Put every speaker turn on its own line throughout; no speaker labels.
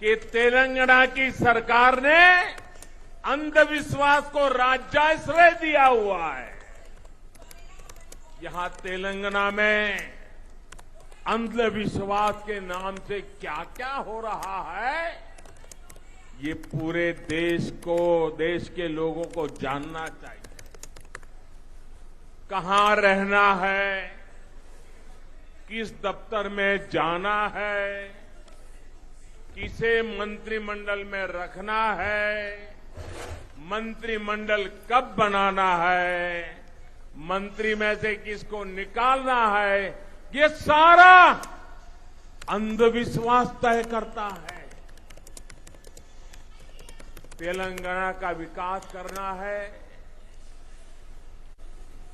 कि तेलंगाना की सरकार ने अंधविश्वास को राज्याश्रय दिया हुआ है। यहां तेलंगाना में अंधविश्वास के नाम से क्या क्या हो रहा है, ये पूरे देश के लोगों को जानना चाहिए। कहां रहना है, किस दफ्तर में जाना है, किसे मंत्रिमंडल में रखना है, मंत्रिमंडल कब बनाना है, मंत्री में से किसको निकालना है, ये सारा अंधविश्वास तय करता है। तेलंगाना का विकास करना है,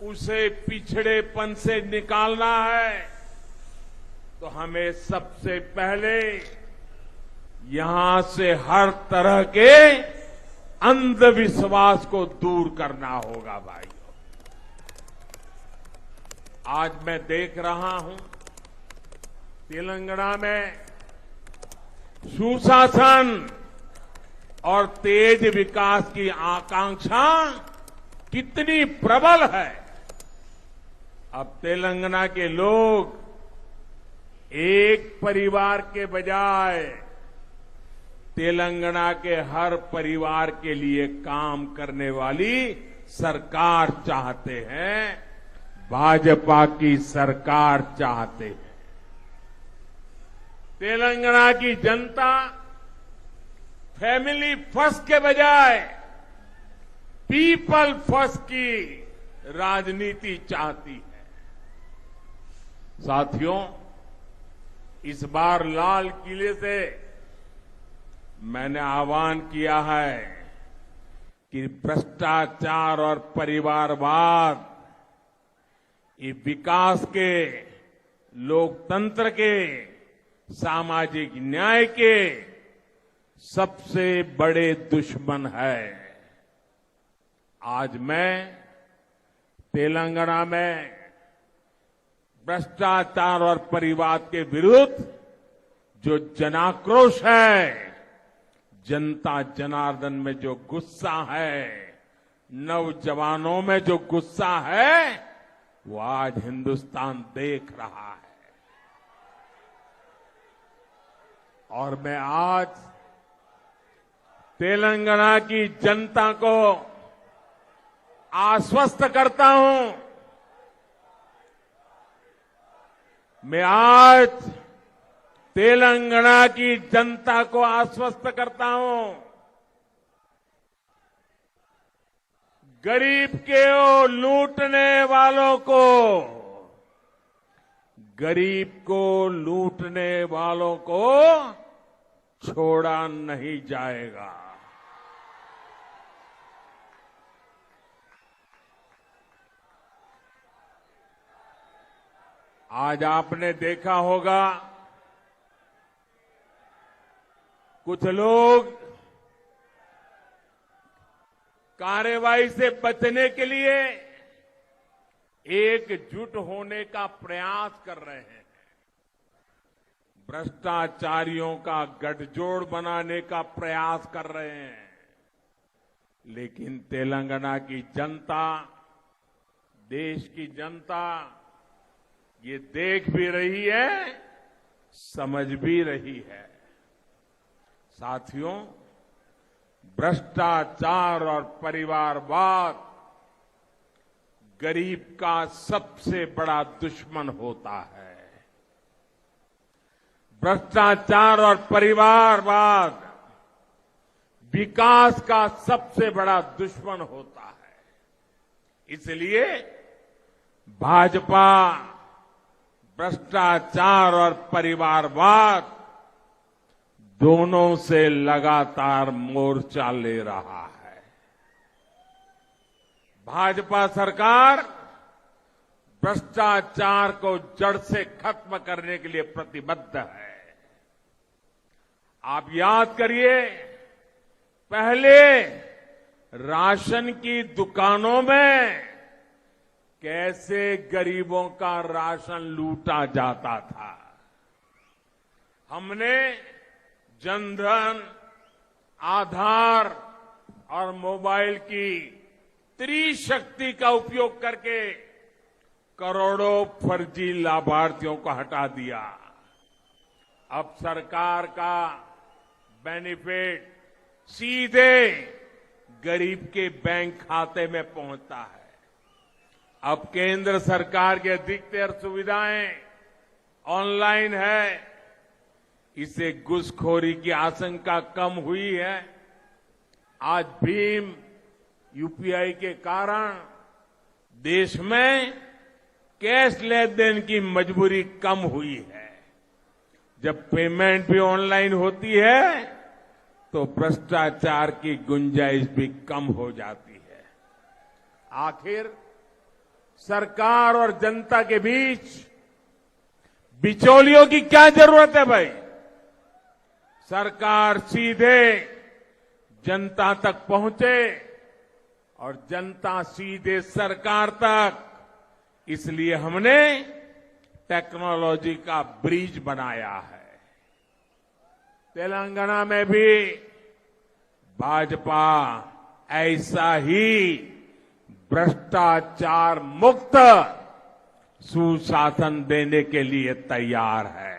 उसे पिछड़ेपन से निकालना है, तो हमें सबसे पहले यहां से हर तरह के अंधविश्वास को दूर करना होगा भाइयों। आज मैं देख रहा हूं तेलंगाना में सुशासन और तेज विकास की आकांक्षा कितनी प्रबल है। अब तेलंगाना के लोग एक परिवार के बजाय तेलंगाना के हर परिवार के लिए काम करने वाली सरकार चाहते हैं, भाजपा की सरकार चाहते हैं। तेलंगाना की जनता फैमिली फर्स्ट के बजाय पीपल फर्स्ट की राजनीति चाहती है। साथियों, इस बार लाल किले से मैंने आह्वान किया है कि भ्रष्टाचार और परिवारवाद, ये विकास के, लोकतंत्र के, सामाजिक न्याय के सबसे बड़े दुश्मन है। आज मैं तेलंगाना में भ्रष्टाचार और परिवाद के विरुद्ध जो जनाक्रोश है, जनता जनार्दन में जो गुस्सा है, नौजवानों में जो गुस्सा है, वो आज हिंदुस्तान देख रहा है। और मैं आज तेलंगाना की जनता को आश्वस्त करता हूं, मैं आज तेलंगाना की जनता को आश्वस्त करता हूं, गरीब के लूटने वालों को, गरीब को लूटने वालों को छोड़ा नहीं जाएगा। आज आपने देखा होगा कुछ लोग कार्रवाई से बचने के लिए एकजुट होने का प्रयास कर रहे हैं, भ्रष्टाचारियों का गठजोड़ बनाने का प्रयास कर रहे हैं। लेकिन तेलंगाना की जनता, देश की जनता ये देख भी रही है, समझ भी रही है। साथियों, भ्रष्टाचार और परिवारवाद गरीब का सबसे बड़ा दुश्मन होता है। भ्रष्टाचार और परिवारवाद विकास का सबसे बड़ा दुश्मन होता है। इसलिए भाजपा भ्रष्टाचार और परिवारवाद दोनों से लगातार मोर्चा ले रहा है। भाजपा सरकार भ्रष्टाचार को जड़ से खत्म करने के लिए प्रतिबद्ध है। आप याद करिए, पहले राशन की दुकानों में कैसे गरीबों का राशन लूटा जाता था। हमने जनधन, आधार और मोबाइल की त्रिशक्ति का उपयोग करके करोड़ों फर्जी लाभार्थियों को हटा दिया। अब सरकार का बेनिफिट सीधे गरीब के बैंक खाते में पहुंचता है। अब केंद्र सरकार की अधिकतर सुविधाएं ऑनलाइन है। इससे घुसखोरी की आशंका कम हुई है। आज भीम यूपीआई के कारण देश में कैश लेन देन की मजबूरी कम हुई है। जब पेमेंट भी ऑनलाइन होती है तो भ्रष्टाचार की गुंजाइश भी कम हो जाती है। आखिर सरकार और जनता के बीच बिचौलियों की क्या जरूरत है भाई? सरकार सीधे जनता तक पहुंचे और जनता सीधे सरकार तक। इसलिए हमने टेक्नोलॉजी का ब्रिज बनाया है। तेलंगाना में भी भाजपा ऐसा ही भ्रष्टाचार मुक्त सुशासन देने के लिए तैयार है।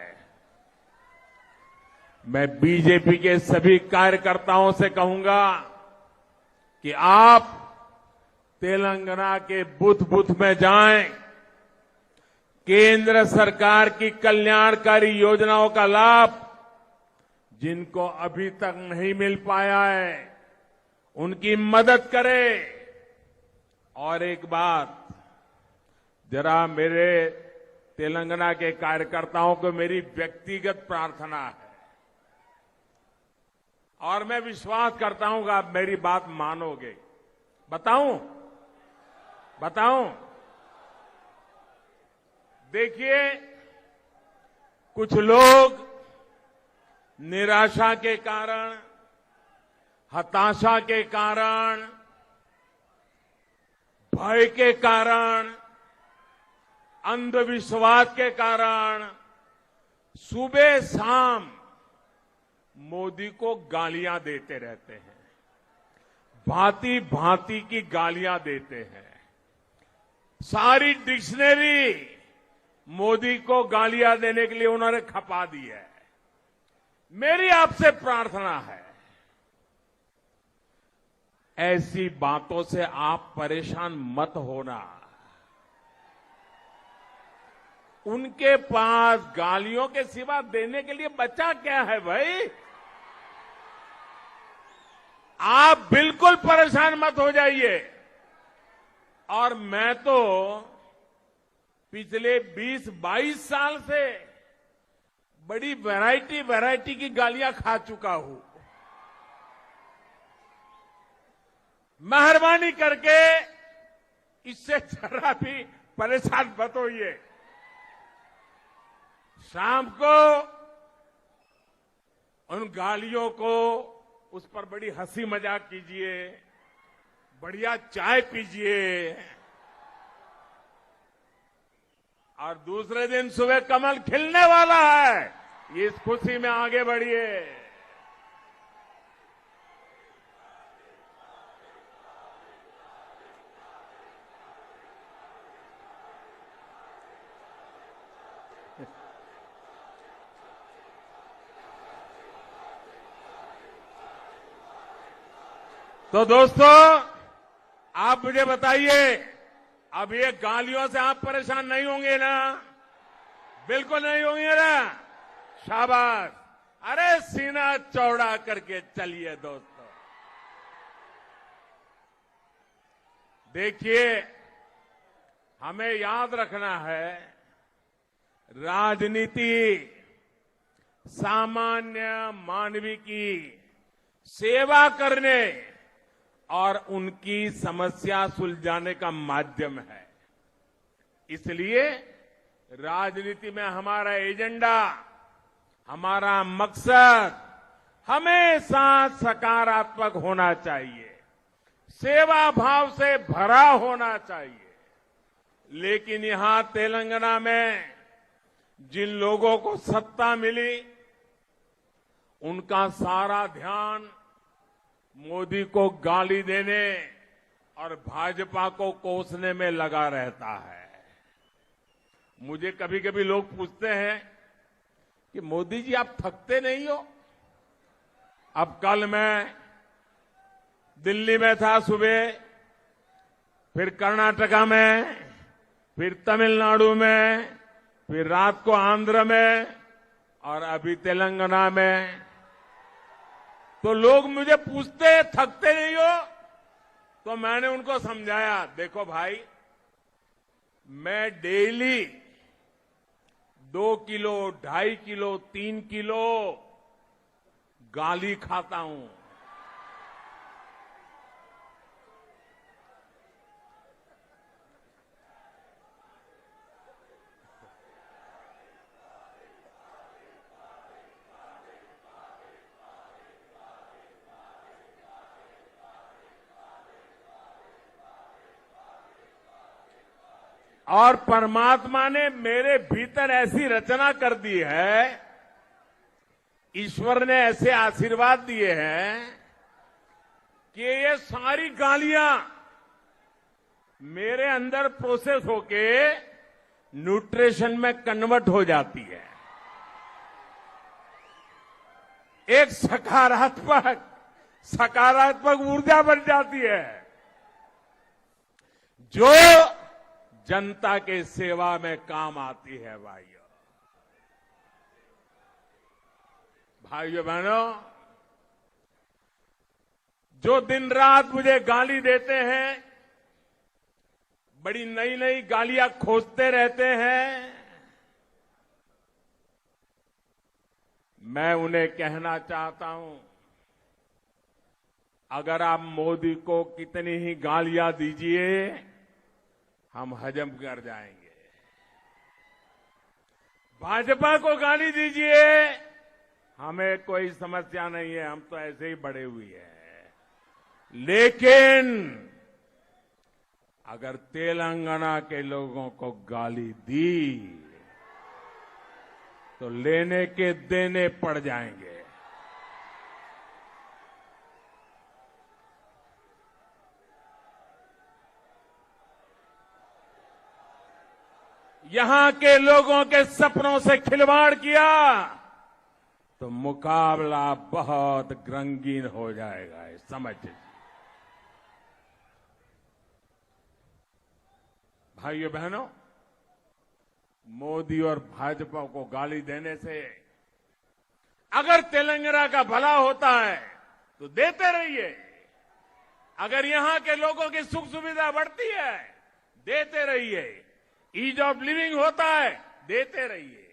मैं बीजेपी के सभी कार्यकर्ताओं से कहूंगा कि आप तेलंगाना के बूथ बूथ में जाएं, केंद्र सरकार की कल्याणकारी योजनाओं का लाभ जिनको अभी तक नहीं मिल पाया है उनकी मदद करें। और एक बात, जरा मेरे तेलंगाना के कार्यकर्ताओं को मेरी व्यक्तिगत प्रार्थना है और मैं विश्वास करता हूं कि आप मेरी बात मानोगे। बताऊं? देखिए, कुछ लोग निराशा के कारण, हताशा के कारण, भय के कारण, अंधविश्वास के कारण सुबह शाम मोदी को गालियां देते रहते हैं। भांति भांति की गालियां देते हैं। सारी डिक्शनरी मोदी को गालियां देने के लिए उन्होंने खपा दी है। मेरी आपसे प्रार्थना है, ऐसी बातों से आप परेशान मत होना। उनके पास गालियों के सिवा देने के लिए बचा क्या है भाई? आप बिल्कुल परेशान मत हो जाइए। और मैं तो पिछले 20-22 साल से बड़ी वैरायटी की गालियां खा चुका हूं। मेहरबानी करके इससे जरा भी परेशान मत होइए। शाम को उन गालियों को, उस पर बड़ी हंसी मजाक कीजिए, बढ़िया चाय पीजिए और दूसरे दिन सुबह कमल खिलने वाला है, इस खुशी में आगे बढ़िए। तो दोस्तों, आप मुझे बताइए, अब ये गालियों से आप परेशान नहीं होंगे ना? बिल्कुल नहीं होंगे ना? शाबाश। अरे सीना चौड़ा करके चलिए दोस्तों। देखिए, हमें याद रखना है, राजनीति सामान्य मानवी की सेवा करने और उनकी समस्या सुलझाने का माध्यम है। इसलिए राजनीति में हमारा एजेंडा, हमारा मकसद हमेशा सकारात्मक होना चाहिए, सेवा भाव से भरा होना चाहिए। लेकिन यहां तेलंगाना में जिन लोगों को सत्ता मिली उनका सारा ध्यान मोदी को गाली देने और भाजपा को कोसने में लगा रहता है। मुझे कभी कभी लोग पूछते हैं कि मोदी जी आप थकते नहीं हो? अब कल मैं दिल्ली में था सुबह, फिर कर्नाटका में, फिर तमिलनाडु में, फिर रात को आंध्र में और अभी तेलंगाना में। तो लोग मुझे पूछते हैं थकते नहीं हो? तो मैंने उनको समझाया, देखो भाई, मैं डेली 2 किलो, 2.5 किलो, 3 किलो गाली खाता हूं। और परमात्मा ने मेरे भीतर ऐसी रचना कर दी है, ईश्वर ने ऐसे आशीर्वाद दिए हैं कि ये सारी गालियां मेरे अंदर प्रोसेस होके न्यूट्रिशन में कन्वर्ट हो जाती है। एक सकारात्मक ऊर्जा बन जाती है जो जनता के सेवा में काम आती है। भाइयों बहनों, जो दिन रात मुझे गाली देते हैं, बड़ी नई नई गालियां खोजते रहते हैं, मैं उन्हें कहना चाहता हूं, अगर आप मोदी को कितनी ही गालियां दीजिए, हम हजम कर जाएंगे। भाजपा को गाली दीजिए, हमें कोई समस्या नहीं है, हम तो ऐसे ही बड़े हुए हैं। लेकिन अगर तेलंगाना के लोगों को गाली दी तो लेने के देने पड़ जाएंगे। यहां के लोगों के सपनों से खिलवाड़ किया तो मुकाबला बहुत रंगीन हो जाएगा, समझ लीजिए। भाइयों बहनों, मोदी और भाजपा को गाली देने से अगर तेलंगाना का भला होता है तो देते रहिए। अगर यहां के लोगों की सुख सुविधा बढ़ती है, देते रहिए। ईज ऑफ लिविंग होता है, देते रहिए।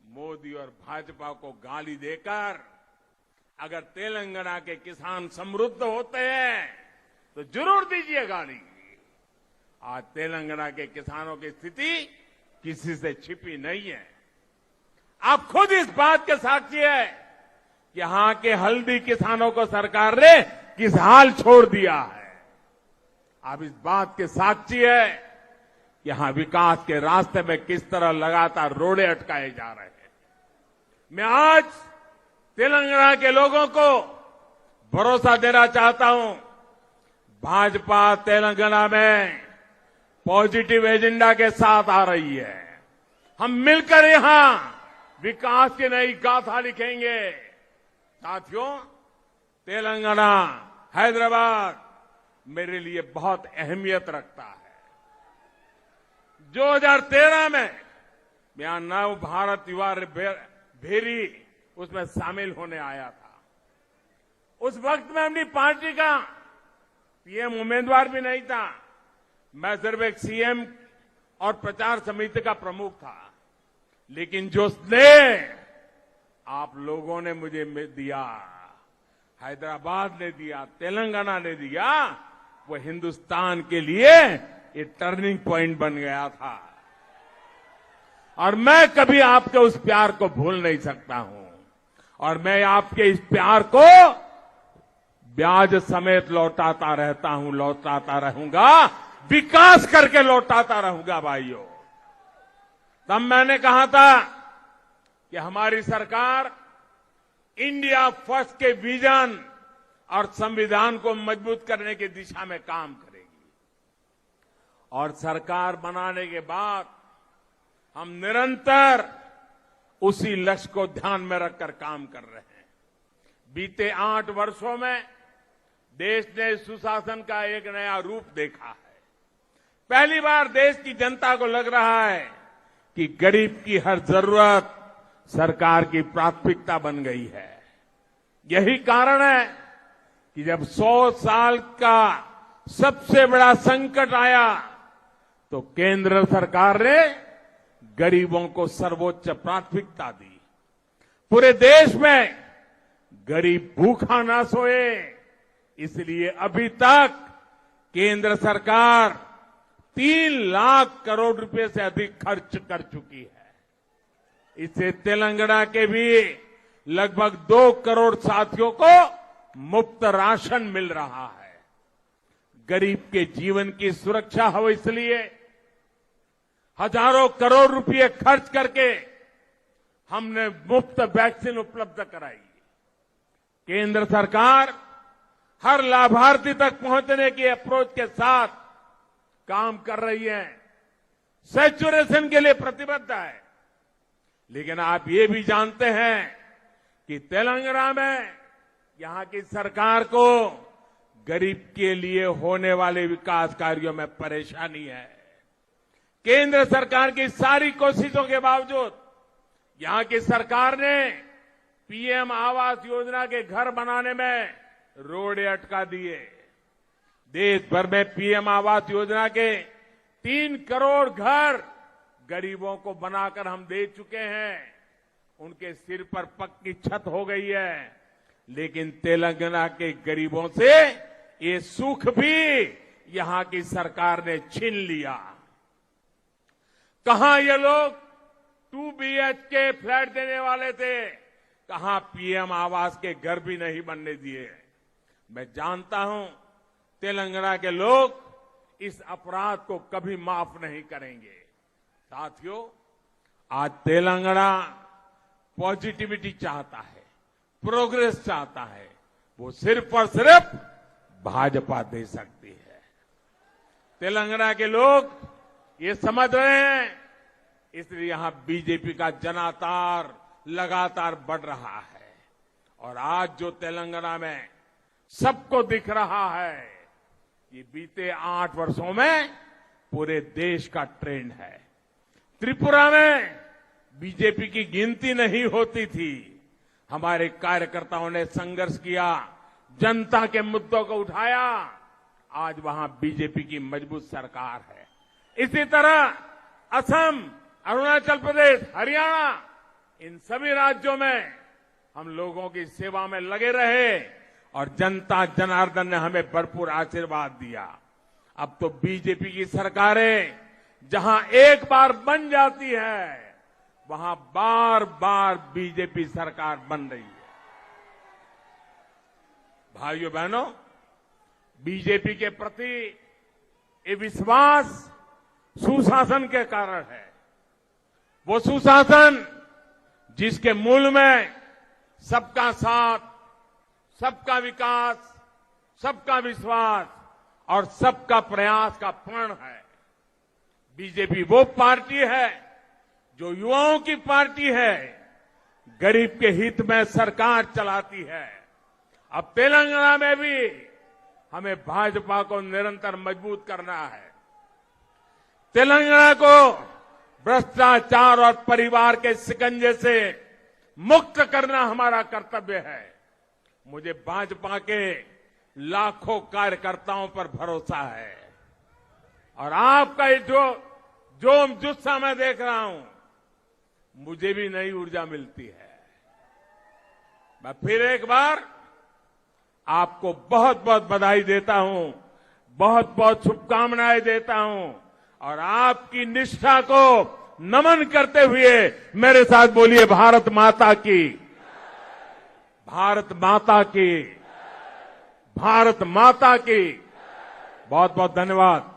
मोदी और भाजपा को गाली देकर अगर तेलंगाना के किसान समृद्ध होते हैं तो जरूर दीजिए गाली। आज तेलंगाना के किसानों की स्थिति किसी से छिपी नहीं है। आप खुद इस बात के साक्षी है कि यहां के हल्दी किसानों को सरकार ने किस हाल छोड़ दिया है। आप इस बात के साक्षी है कि यहां विकास के रास्ते में किस तरह लगातार रोड़े अटकाए जा रहे हैं। मैं आज तेलंगाना के लोगों को भरोसा देना चाहता हूं, भाजपा तेलंगाना में पॉजिटिव एजेंडा के साथ आ रही है। हम मिलकर यहां विकास की नई गाथा लिखेंगे। साथियों, तेलंगाना, हैदराबाद मेरे लिए बहुत अहमियत रखता है। 2013 में मैं नव भारत युवा भेरी उसमें शामिल होने आया था। उस वक्त में अपनी पार्टी का पीएम उम्मीदवार भी नहीं था, मैं सिर्फ एक सीएम और प्रचार समिति का प्रमुख था। लेकिन जो स्नेह आप लोगों ने मुझे दिया, हैदराबाद ने दिया, तेलंगाना ने दिया, वो हिंदुस्तान के लिए ये टर्निंग पॉइंट बन गया था। और मैं कभी आपके उस प्यार को भूल नहीं सकता हूं। और मैं आपके इस प्यार को ब्याज समेत लौटाता रहता हूं, लौटाता रहूंगा, विकास करके लौटाता रहूंगा। भाइयों, तब मैंने कहा था कि हमारी सरकार इंडिया फर्स्ट के विजन और संविधान को मजबूत करने की दिशा में काम करेगी। और सरकार बनाने के बाद हम निरंतर उसी लक्ष्य को ध्यान में रखकर काम कर रहे हैं। बीते 8 वर्षों में देश ने सुशासन का एक नया रूप देखा है। पहली बार देश की जनता को लग रहा है कि गरीब की हर जरूरत सरकार की प्राथमिकता बन गई है। यही कारण है कि जब 100 साल का सबसे बड़ा संकट आया तो केंद्र सरकार ने गरीबों को सर्वोच्च प्राथमिकता दी। पूरे देश में गरीब भूखा ना सोए, इसलिए अभी तक केंद्र सरकार 3 लाख करोड़ रुपए से अधिक खर्च कर चुकी है। इससे तेलंगाना के भी लगभग 2 करोड़ साथियों को मुफ्त राशन मिल रहा है। गरीब के जीवन की सुरक्षा हो, इसलिए हजारों करोड़ रुपए खर्च करके हमने मुफ्त वैक्सीन उपलब्ध कराई। केंद्र सरकार हर लाभार्थी तक पहुंचने की अप्रोच के साथ काम कर रही है, सैचुरेशन के लिए प्रतिबद्ध है। लेकिन आप ये भी जानते हैं कि तेलंगाना में यहां की सरकार को गरीब के लिए होने वाले विकास कार्यों में परेशानी है। केंद्र सरकार की सारी कोशिशों के बावजूद यहां की सरकार ने पीएम आवास योजना के घर बनाने में रोड़े अटका दिए। देश भर में पीएम आवास योजना के 3 करोड़ घर गरीबों को बनाकर हम दे चुके हैं। उनके सिर पर पक्की छत हो गई है। लेकिन तेलंगाना के गरीबों से ये सुख भी यहां की सरकार ने छीन लिया। कहां ये लोग 2 BHK फ्लैट देने वाले थे, कहां पीएम आवास के घर भी नहीं बनने दिए। मैं जानता हूं तेलंगाना के लोग इस अपराध को कभी माफ नहीं करेंगे। साथियों, आज तेलंगाना पॉजिटिविटी चाहता है, प्रोग्रेस चाहता है। वो सिर्फ और सिर्फ भाजपा दे सकती है। तेलंगाना के लोग ये समझ रहे हैं, इसलिए यहां बीजेपी का जनाधार लगातार बढ़ रहा है। और आज जो तेलंगाना में सबको दिख रहा है, ये बीते 8 वर्षों में पूरे देश का ट्रेंड है। त्रिपुरा में बीजेपी की गिनती नहीं होती थी। हमारे कार्यकर्ताओं ने संघर्ष किया, जनता के मुद्दों को उठाया। आज वहां बीजेपी की मजबूत सरकार है। इसी तरह असम, अरुणाचल प्रदेश, हरियाणा, इन सभी राज्यों में हम लोगों की सेवा में लगे रहे और जनता जनार्दन ने हमें भरपूर आशीर्वाद दिया। अब तो बीजेपी की सरकारें जहां एक बार बन जाती है, वहां बार बार बीजेपी सरकार बन रही है। भाइयों बहनों, बीजेपी के प्रति ये विश्वास सुशासन के कारण है। वो सुशासन जिसके मूल में सबका साथ, सबका विकास, सबका विश्वास और सबका प्रयास का प्रण है। बीजेपी वो पार्टी है जो युवाओं की पार्टी है, गरीब के हित में सरकार चलाती है। अब तेलंगाना में भी हमें भाजपा को निरंतर मजबूत करना है। तेलंगाना को भ्रष्टाचार और परिवार के शिकंजे से मुक्त करना हमारा कर्तव्य है। मुझे भाजपा के लाखों कार्यकर्ताओं पर भरोसा है और आपका ये जो जोम जुस्सा मैं देख रहा हूं, मुझे भी नई ऊर्जा मिलती है। मैं फिर एक बार आपको बहुत बहुत बधाई देता हूं, बहुत बहुत शुभकामनाएं देता हूं और आपकी निष्ठा को नमन करते हुए मेरे साथ बोलिए भारत माता की, भारत माता की, भारत माता की। बहुत बहुत धन्यवाद।